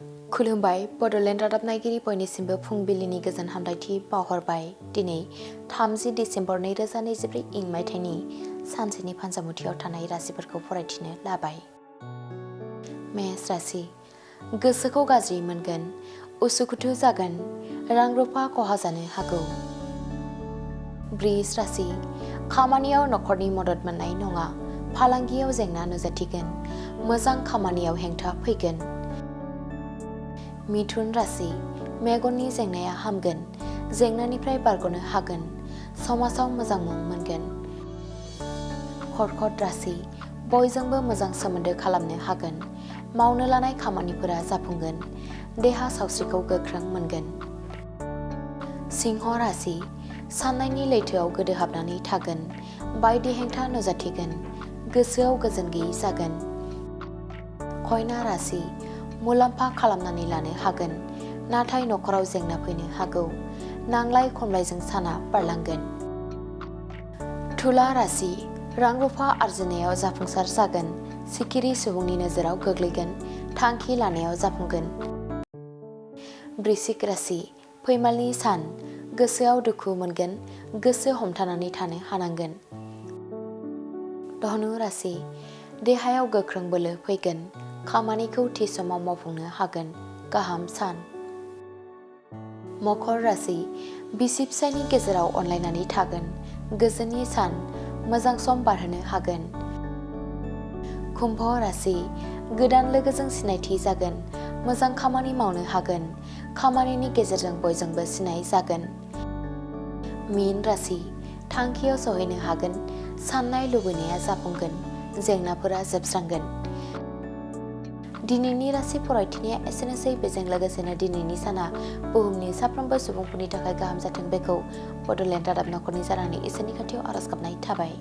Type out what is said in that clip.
खुलुमबाय बड'लेण्ड रादाब नायगिरि बयनिसिमबो फुंबिलिनि गोजोन हामलायथि बावहरबाय। दिनै 30 दिसेम्बर 2024 इं मायथाइनि सानसेनि फानजामुथियाव थानाय राशिफोरखौ फरायथिनो लाबाय। मेष राशि गोसोखौ गाज्रि मोनगोन, उसुखुथु जागोन, रां रुफा खहा जानो हागौ। वृष राशि खामानियाव नखरनि मदद मोननाय नङा, फालांगियाव जेंना नुजाथिगोन, मोजां खामानियाव हेंथा फैगोन। मिथुन राशि मेगननि जेंनाया हामगोन, जेंनानिफ्राय बारग'नो हागोन, समाजाव मोजां मुं मोनगोन। कर्कट राशि बयजोंबो मोजां सोमोन्दो खालामनो हागोन, मावनो लानाय खामानिफोरा जाफुंगोन, देहा सावस्रिखौ गोख्रों मोनगोन। सिंह राशि साननायनि लैथोआव गोदोहाबनानै थागोन, बायदि हेंथा नुजाथिगोन, गोसोआव गोजोन गैयै जागोन। कन्या राशि मुलाम्फा खालामनानै लानो हागोन, नाथाय नखराव जेंना फैनो हागौ, नांलाय खमलायजों साना बारलांगोन। तुला राशि रां रुफा आरजिनायाव जाफुंसार जागोन, सिखिरि सुबुंनि नोजोराव गोग्लैगोन, थांखि लानायाव जाफुंगोन। वृश्चिक राशि फैमालनि सान, गोसोआव दुखु मोनगोन, गोसो हमथानानै थानो हानांगोन। धनु राशि देहायाव गोख्रों बोलो फैगोन, खामानिखौ थि समाव मावफुंनो हागोन, गाहाम सान। मकर राशि बिसि फिसायनि गेजेराव अनलायनानै थागोन, गोजोननि सान, मोजां सम बारहोनो हागोन। कुम्भ राशि गोदान लोगोजों सिनायथि जागोन, मोजां खामानि मावनो हागोन, खामानिनि गेजेरजों बयजोंबो सिनाय जागोन। मीन राशि थांखियाव सहैनो हागोन, साननाय लुबैनाया जाफुंगोन, जेंनाफोरा जोबस्रांगोन। दिनैनि राशि फरायथिनाया एसेनोसै। बेजों लोगोसेनो दिनैनि साना बुहुमनि साफ्रोमबो सुबुंफोरनि थाखाय गाहाम जाथों बेखौ बड'लेण्ड रादाब नखरनि जानानै इसोरनि खाथियाव आरज गाबनाय थाबाय।